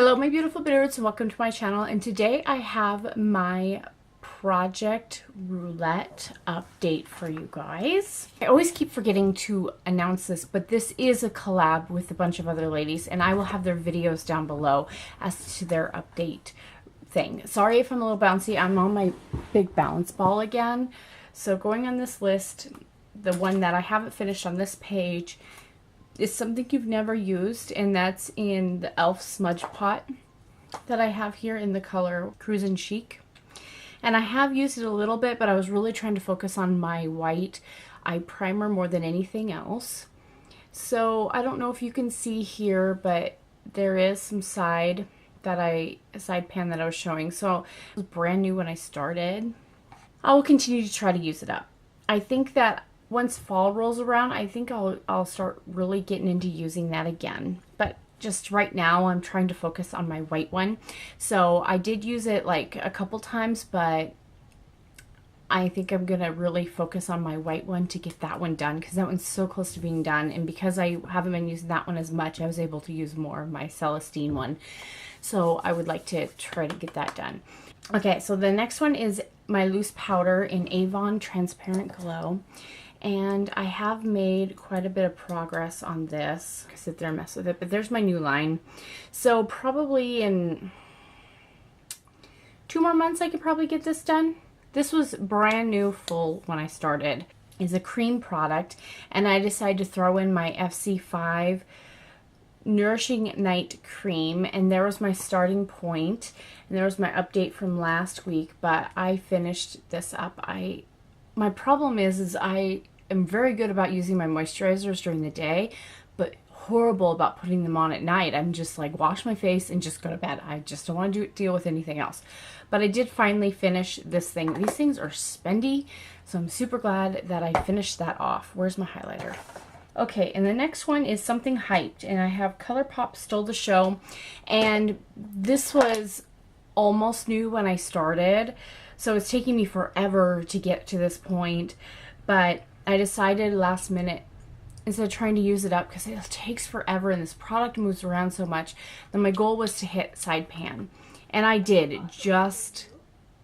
Hello my beautiful Bitterroots and welcome to my channel, and today I have my project roulette update for you guys. I always keep forgetting to announce this, but this is a collab with a bunch of other ladies and I will have their videos down below as to their update thing. Sorry if I'm a little bouncy, I'm on my big balance ball again. So going on this list, the one that I haven't finished on this page is something you've never used, and that's in the e.l.f. smudge pot that I have here in the color Cruisin' Chic. And I have used it a little bit, but I was really trying to focus on my white eye primer more than anything else. So I don't know if you can see here, but there is some side pan that I was showing. So it was brand new when I started. I will continue to try to use it up. I think that once fall rolls around, I think I'll start really getting into using that again. But just right now, I'm trying to focus on my white one. So I did use it like a couple times, but I think I'm going to really focus on my white one to get that one done, because that one's so close to being done. And because I haven't been using that one as much, I was able to use more of my Celestine one. So I would like to try to get that done. Okay, so the next one is my loose powder in Avon Transparent Glow. And I have made quite a bit of progress on this. I sit there and mess with it, but there's my new line. So probably in 2 more months I could probably get this done. This was brand new full when I started. It's a cream product, and I decided to throw in my FC5 Nourishing Night Cream, and there was my starting point, and there was my update from last week, but I finished this up. My problem is I am very good about using my moisturizers during the day, but horrible about putting them on at night. I'm just like, wash my face and just go to bed. I just don't want to deal with anything else. But I did finally finish this thing. These things are spendy, so I'm super glad that I finished that off. Where's my highlighter? Okay, and the next one is Something Hyped, and I have ColourPop Stole the Show, and this was almost new when I started. So it's taking me forever to get to this point, but I decided last minute, instead of trying to use it up, because it takes forever and this product moves around so much, then my goal was to hit side pan. And I did, just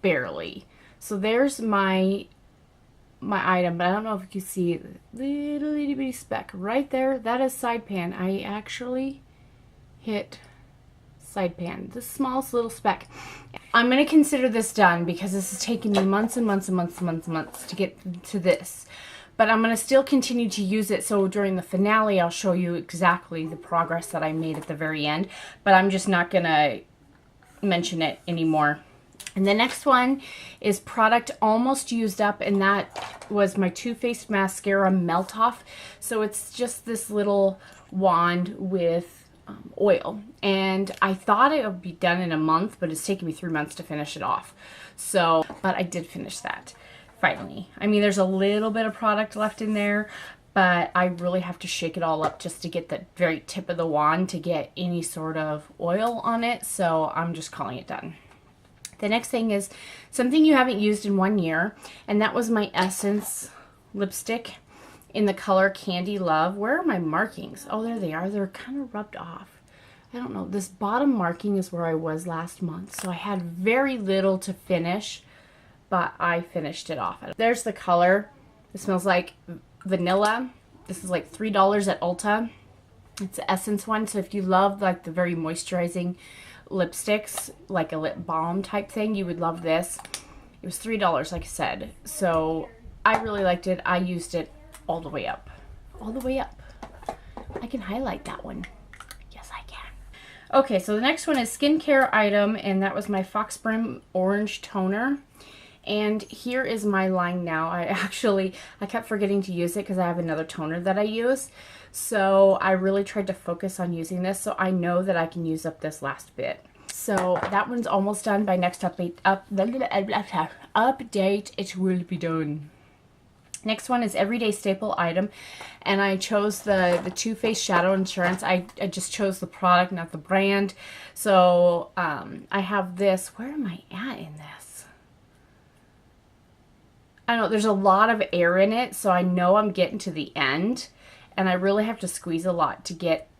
barely. So there's my item, but I don't know if you can see the little itty bitty speck right there. That is side pan. I actually hit side pan, the smallest little speck. I'm going to consider this done because this has taken me months and months and months and months and months to get to this. But I'm going to still continue to use it, so during the finale I'll show you exactly the progress that I made at the very end. But I'm just not going to mention it anymore. And the next one is product almost used up, and that was my Too Faced Mascara Melt Off. So it's just this little wand with oil, and I thought it would be done in a month, but it's taken me 3 months to finish it off. So, but I did finish that finally. I mean, there's a little bit of product left in there, but I really have to shake it all up just to get the very tip of the wand to get any sort of oil on it. So I'm just calling it done. The next thing is something you haven't used in 1 year, and that was my Essence lipstick in the color Candy Love. Where are my markings? Oh, there they are. They're kind of rubbed off. I don't know. This bottom marking is where I was last month. So I had very little to finish, but I finished it off. There's the color. It smells like vanilla. This is like $3 at Ulta. It's the Essence one. So if you love like the very moisturizing lipsticks, like a lip balm type thing, you would love this. It was $3, like I said. So I really liked it. I used it all the way up. All the way up. I can highlight that one. Yes, I can. Okay, so the next one is skincare item, and that was my Fox Brim Orange Toner. And here is my line now. I kept forgetting to use it because I have another toner that I use. So I really tried to focus on using this, so I know that I can use up this last bit. So that one's almost done. By next update, it will be done. Next one is Everyday Staple Item, and I chose the Too Faced Shadow Insurance. I just chose the product, not the brand. So I have this. Where am I at in this? I don't know. There's a lot of air in it, so I know I'm getting to the end, and I really have to squeeze a lot to get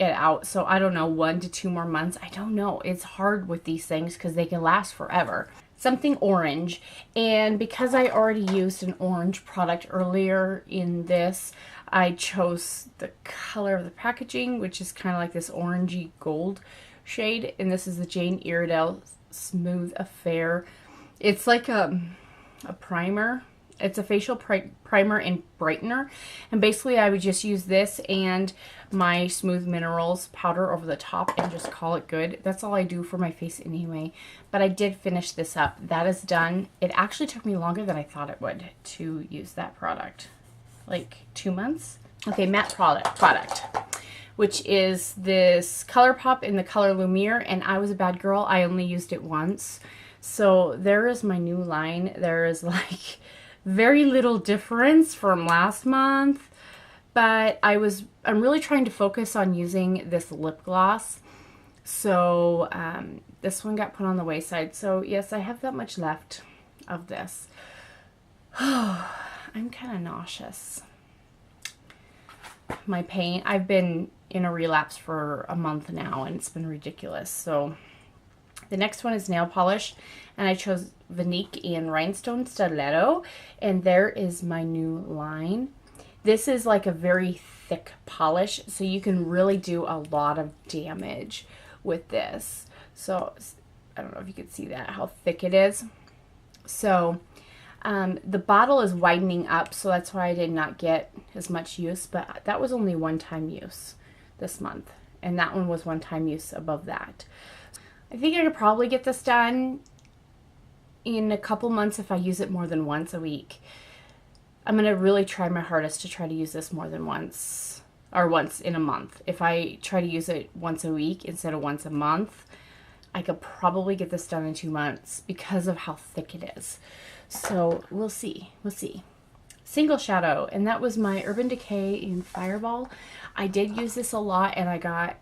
it out. So I don't know, 1 to 2 more months. I don't know. It's hard with these things because they can last forever. Something orange. And because I already used an orange product earlier in this, I chose the color of the packaging, which is kind of like this orangey gold shade. And this is the Jane Iredale Smooth Affair. It's like a primer. It's a facial primer and brightener. And basically I would just use this and my Smooth Minerals powder over the top and just call it good. That's all I do for my face anyway. But I did finish this up. That is done. It actually took me longer than I thought it would to use that product. Like 2 months. Okay, matte product. Which is this ColourPop in the color Lumiere. And I was a bad girl. I only used it once. So there is my new line. There is like very little difference from last month, but I'm really trying to focus on using this lip gloss. So this one got put on the wayside. So yes, I have that much left of this. I'm kind of nauseous. My pain, I've been in a relapse for a month now and it's been ridiculous. So the next one is nail polish, and I chose Vanique in Rhinestone Stiletto, and there is my new line. This is like a very thick polish, so you can really do a lot of damage with this. So I don't know if you can see that, how thick it is. So the bottle is widening up, so that's why I did not get as much use, but that was only one-time use this month, and that one was one-time use above that. I think I could probably get this done in a couple months if I use it more than once a week. I'm going to really try my hardest to try to use this more than once, or once in a month. If I try to use it once a week instead of once a month, I could probably get this done in 2 months because of how thick it is. So we'll see. We'll see. Single shadow, and that was my Urban Decay in Fireball. I did use this a lot, and I got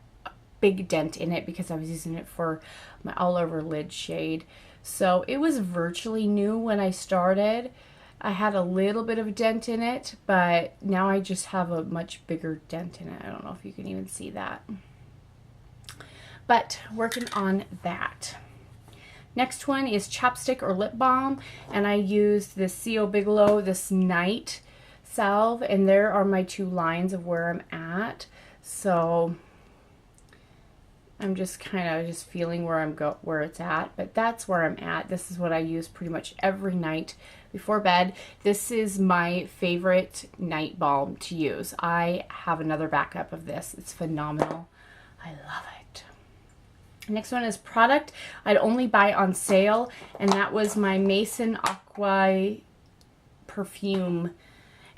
big dent in it because I was using it for my all over lid shade. So it was virtually new when I started. I had a little bit of a dent in it, but now I just have a much bigger dent in it. I don't know if you can even see that. But working on that. Next one is chapstick or lip balm, and I used this C.O. Bigelow, this Night salve, and there are my 2 lines of where I'm at. So I'm just kind of just feeling where it's at, but that's where I'm at. This is what I use pretty much every night before bed. This is my favorite night balm to use. I have another backup of this. It's phenomenal. I love it. Next one is product I'd only buy on sale, and that was my Mason Aqua perfume,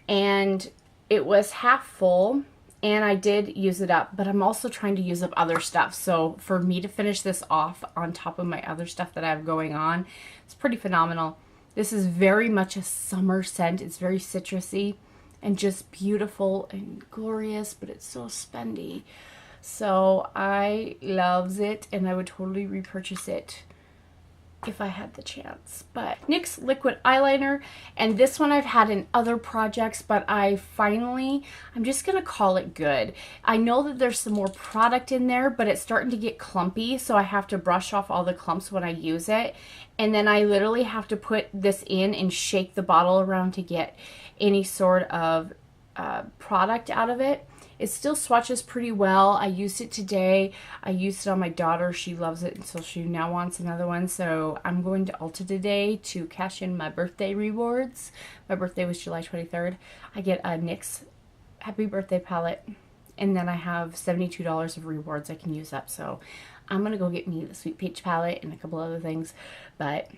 and it was half full. And I did use it up, but I'm also trying to use up other stuff. So for me to finish this off on top of my other stuff that I have going on, it's pretty phenomenal. This is very much a summer scent. It's very citrusy and just beautiful and glorious, but it's so spendy. So I loves it, and I would totally repurchase it if I had the chance. But NYX liquid eyeliner, and this one I've had in other projects, but I'm just gonna call it good. I know that there's some more product in there, but it's starting to get clumpy, so I have to brush off all the clumps when I use it, and then I literally have to put this in and shake the bottle around to get any sort of product out of it. It still swatches pretty well. I used it today. I used it on my daughter. She loves it, and so she now wants another one. So I'm going to Ulta today to cash in my birthday rewards. My birthday was July 23rd. I get a NYX Happy Birthday palette, and then I have $72 of rewards I can use up. So I'm going to go get me the Sweet Peach palette and a couple other things. But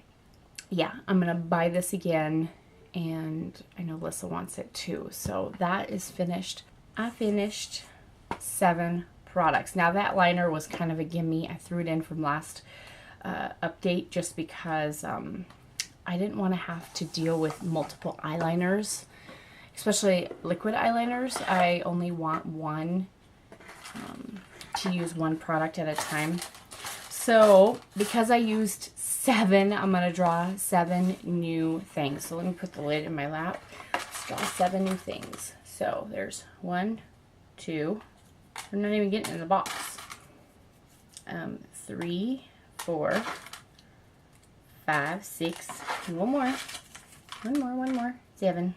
yeah, I'm going to buy this again, and I know Lyssah wants it too. So that is finished. I finished 7 products. Now that liner was kind of a gimme. I threw it in from last update just because I didn't want to have to deal with multiple eyeliners, especially liquid eyeliners. I only want one, to use one product at a time. So because I used 7, I'm going to draw 7 new things. So let me put the lid in my lap. Let's draw 7 new things. So there's 1, 2, We're not even getting in the box. 3, 4, 5, 6, and one more. 7.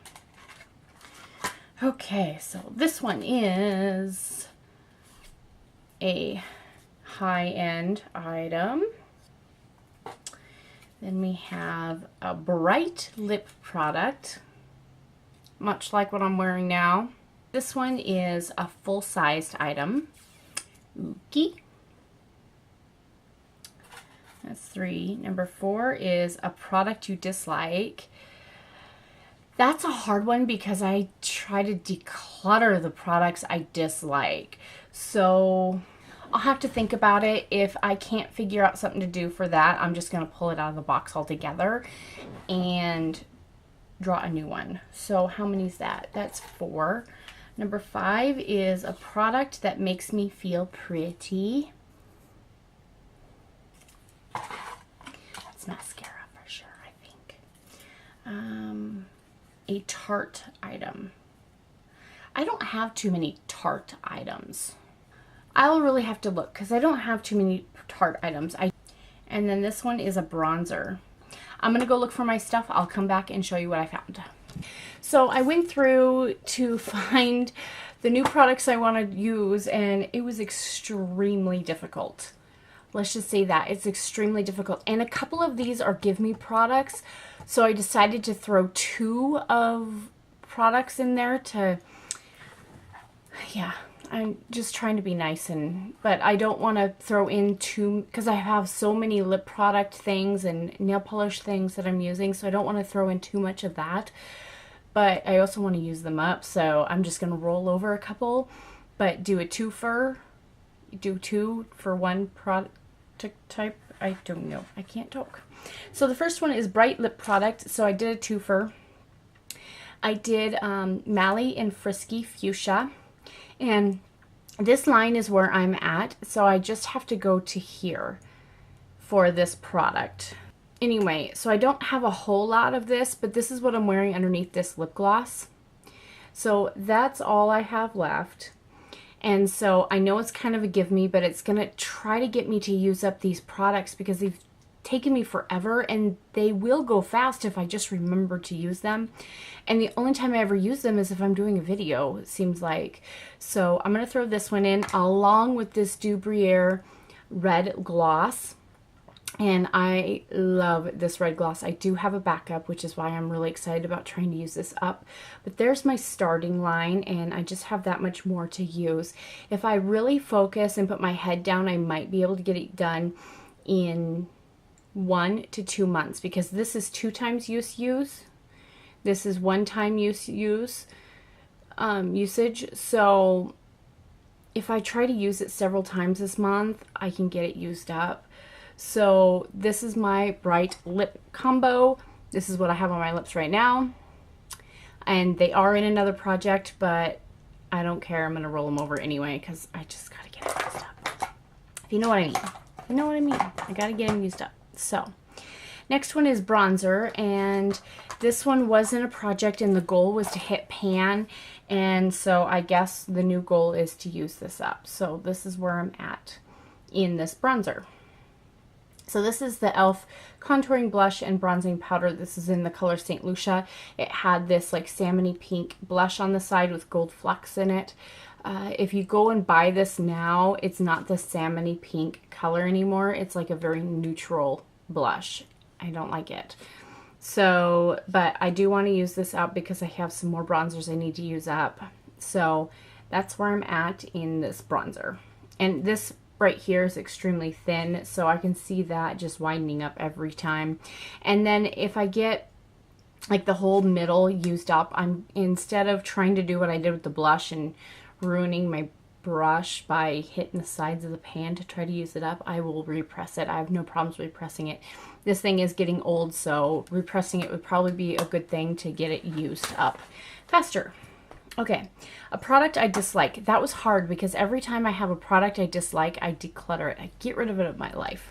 Okay, so this one is a high-end item. Then we have a bright lip product, much like what I'm wearing now. This one is a full-sized item. Okay. That's 3. Number 4 is a product you dislike. That's a hard one because I try to declutter the products I dislike. So I'll have to think about it. If I can't figure out something to do for that, I'm just going to pull it out of the box altogether and draw a new one. So how many is that? That's 4. Number 5 is a product that makes me feel pretty. It's mascara for sure, I think. A Tarte item. I don't have too many Tarte items. I'll really have to look because I don't have too many Tarte items. And then this one is a bronzer. I'm going to go look for my stuff. I'll come back and show you what I found. So I went through to find the new products I want to use, and it was extremely difficult. Let's just say that. It's extremely difficult. And a couple of these are give me products. So I decided to throw 2 of products in there to, yeah, I'm just trying to be nice, but I don't want to throw in too, because I have so many lip product things and nail polish things that I'm using, so I don't want to throw in too much of that. But I also want to use them up, so I'm just going to roll over a couple, but do a twofer, do 2 for 1 product type. I don't know. I can't talk. So the first one is bright lip product, so I did a twofer. I did Mally and Frisky Fuchsia. And this line is where I'm at, so I just have to go to here for this product. Anyway, so I don't have a whole lot of this, but this is what I'm wearing underneath this lip gloss. So that's all I have left. And so I know it's kind of a give me, but it's going to try to get me to use up these products because they've taken me forever, and they will go fast if I just remember to use them. And the only time I ever use them is if I'm doing a video, it seems like. So I'm going to throw this one in along with this Dubrier red gloss. And I love this red gloss. I do have a backup, which is why I'm really excited about trying to use this up. But there's my starting line, and I just have that much more to use. If I really focus and put my head down, I might be able to get it done in 1 to 2 months, because this is 2 times use. This is 1 time usage. So if I try to use it several times this month, I can get it used up. So this is my bright lip combo. This is what I have on my lips right now. And they are in another project, but I don't care. I'm going to roll them over anyway because I just got to get it used up. If you know what I mean. You know what I mean. I got to get them used up. So next one is bronzer, and this one wasn't a project, and the goal was to hit pan, and so I guess the new goal is to use this up. So this is where I'm at in this bronzer. So this is the e.l.f. contouring blush and bronzing powder. This is in the color St. Lucia. It had this like salmony pink blush on the side with gold flecks in it. If you go and buy this now, it's not the salmony pink color anymore. It's like a very neutral blush. I don't like it. So, but I do want to use this up because I have some more bronzers I need to use up. So that's where I'm at in this bronzer. And this right here is extremely thin, so I can see that just widening up every time. And then if I get like the whole middle used up, instead of trying to do what I did with the blush and ruining my brush by hitting the sides of the pan to try to use it up, I will repress it. I have no problems repressing it. This thing is getting old, so repressing it would probably be a good thing to get it used up faster. Okay, a product I dislike. That was hard because every time I have a product I dislike, I declutter it. I get rid of it out of my life.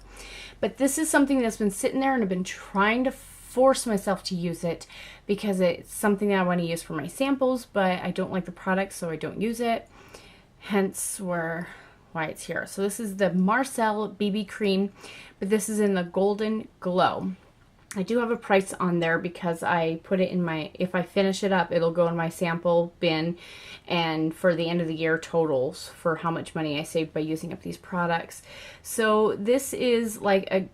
But this is something that's been sitting there, and I've been trying to force myself to use it because it's something that I want to use for my samples, but I don't like the product, so I don't use it. hence why it's here. So this is the Marcel BB cream, but this is in the Golden Glow. I do have a price on there because I put it in my, if I finish it up, it'll go in my sample bin, and for the end of the year totals for how much money I saved by using up these products. So this is like a,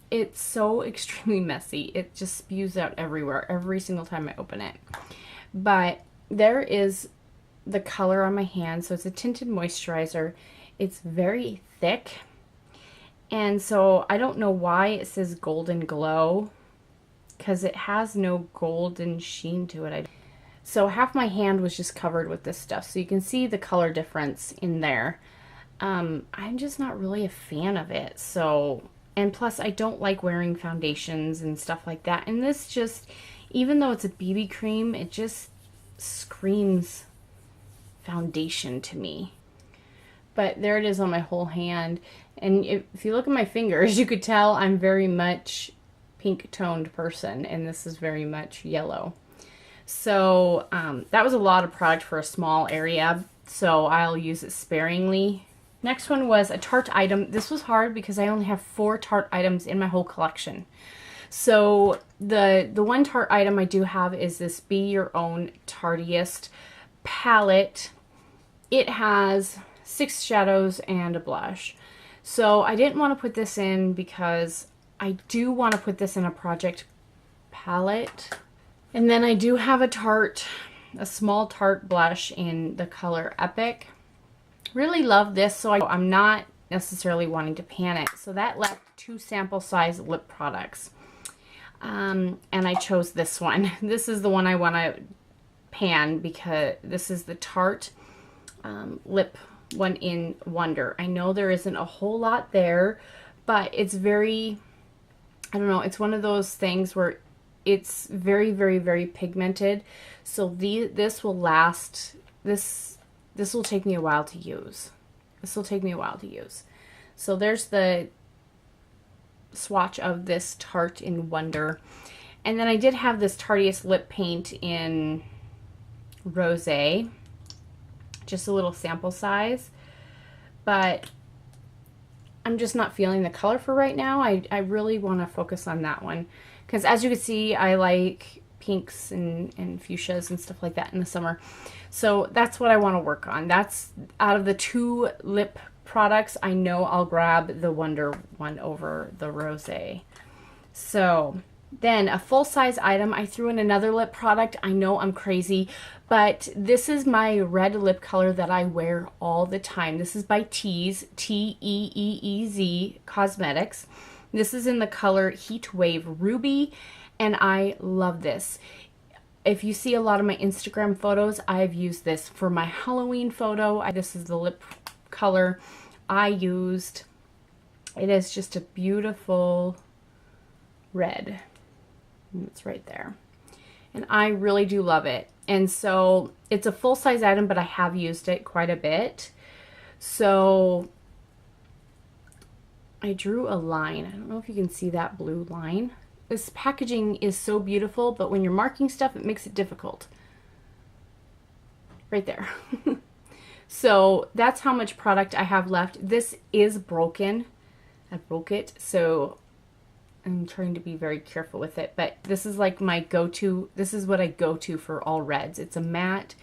it's so extremely messy. It just spews out everywhere every single time I open it. But there is the color on my hand. So it's a tinted moisturizer. It's very thick. And so I don't know why it says Golden Glow, because it has no golden sheen to it. So half my hand was just covered with this stuff. So you can see the color difference in there. I'm just not really a fan of it. So, and plus I don't like wearing foundations and stuff like that. And this just, even though it's a BB cream, it just screams foundation to me. But there it is on my whole hand. And if you look at my fingers, you could tell I'm very much pink toned person, and this is very much yellow. So that was a lot of product for a small area, so I'll use it sparingly. Next one was a Tarte item. This was hard because I only have 4 Tarte items in my whole collection. So the one Tarte item I do have is this Be Your Own Tartiest palette. It has 6 shadows and a blush. So I didn't want to put this in because I do want to put this in a project palette. And then I do have a small Tarte blush in the color Epic. Really love this, so I'm not necessarily wanting to pan it. So that left 2 sample size lip products. And I chose this one. This is the one I want to pan because this is the Tarte lip one in Wonder. I know there isn't a whole lot there, but it's very, I don't know, it's one of those things where it's very, very, very pigmented. So this will last, this will take me a while to use. This will take me a while to use. So there's the swatch of this Tarte in Wonder. And then I did have this Tartiest lip paint in Rosé. Just a little sample size, but I'm just not feeling the color for right now. I really want to focus on that one because, as you can see, I like pinks and fuchsias and stuff like that in the summer. So that's what I want to work on. That's out of the 2 lip products, I know I'll grab the Wonder one over the Rosé. So then a full-size item, I threw in another lip product. I know I'm crazy, but this is my red lip color that I wear all the time. This is by Tease, T-E-E-E-Z Cosmetics. This is in the color Heat Wave Ruby, and I love this. If you see a lot of my Instagram photos, I've used this for my Halloween photo. This is the lip color I used. It is just a beautiful red. It's right there. And I really do love it. And so it's a full-size item, but I have used it quite a bit. So I drew a line. I don't know if you can see that blue line. This packaging is so beautiful, but when you're marking stuff, it makes it difficult. Right there. So that's how much product I have left. This is broken. I broke it, so I'm trying to be very careful with it, but this is like my go-to. This is what I go to for all reds. It's a matte.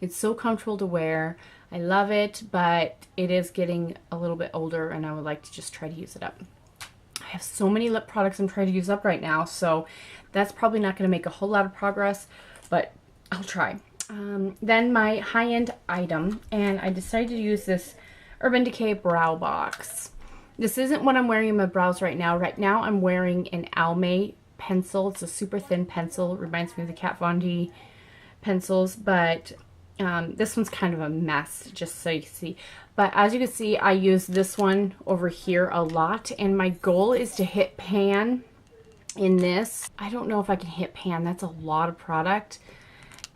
It's so comfortable to wear. I love it, but it is getting a little bit older and I would like to just try to use it up. I have so many lip products I'm trying to use up right now, so that's probably not going to make a whole lot of progress, but I'll try. Then my high-end item, and I decided to use this Urban Decay Brow Box. This isn't what I'm wearing in my brows right now. Right now I'm wearing an Almay pencil. It's a super thin pencil. It reminds me of the Kat Von D pencils, but this one's kind of a mess, just so you can see. But as you can see, I use this one over here a lot, and my goal is to hit pan in this. I don't know if I can hit pan. That's a lot of product.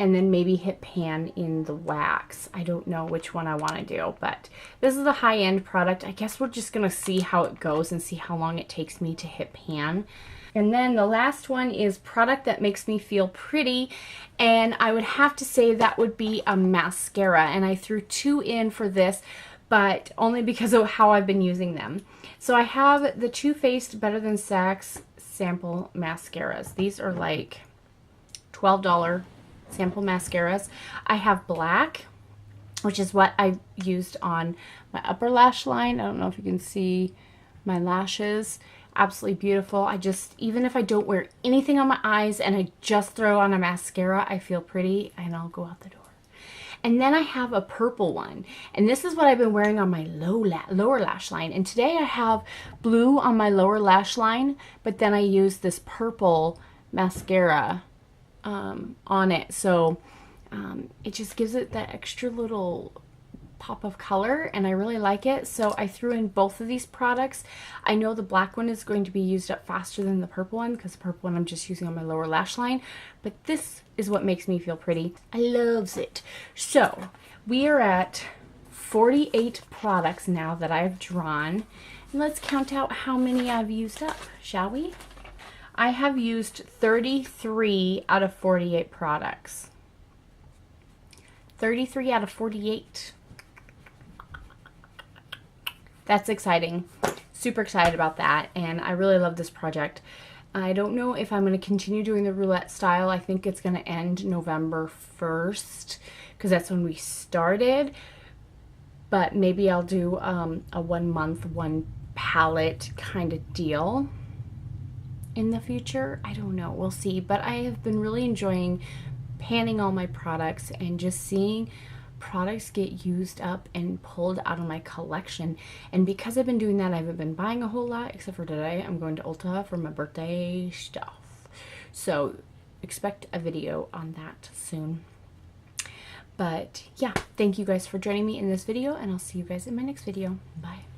And then maybe hit pan in the wax. I don't know which one I want to do, but this is a high-end product. I guess we're just going to see how it goes and see how long it takes me to hit pan. And then the last one is product that makes me feel pretty, and I would have to say that would be a mascara, and I threw 2 in for this, but only because of how I've been using them. So I have the Too Faced Better Than Sex sample mascaras. These are like $12 sample mascaras. I have black, which is what I used on my upper lash line. I don't know if you can see my lashes. Absolutely beautiful. I just, even if I don't wear anything on my eyes and I just throw on a mascara, I feel pretty and I'll go out the door. And then I have a purple one, and this is what I've been wearing on my lower lash line. And today I have blue on my lower lash line, but then I use this purple mascara on it. So it just gives it that extra little pop of color, and I really like it. So I threw in both of these products. I know the black one is going to be used up faster than the purple one, because the purple one I'm just using on my lower lash line, but this is what makes me feel pretty. I loves it. So we are at 48 products now that I've drawn, and let's count out how many I've used up, shall we? I have used 33 out of 48 products. 33 out of 48. That's exciting. Super excited about that, and I really love this project. I don't know if I'm going to continue doing the roulette style. I think it's going to end November 1st because that's when we started, but maybe I'll do a 1 month, 1 palette kind of deal in the future. I don't know. We'll see, but I have been really enjoying panning all my products and just seeing products get used up and pulled out of my collection. And because I've been doing that, I haven't been buying a whole lot, except for today I'm going to Ulta for my birthday stuff. So expect a video on that soon. But yeah, thank you guys for joining me in this video, and I'll see you guys in my next video. Bye.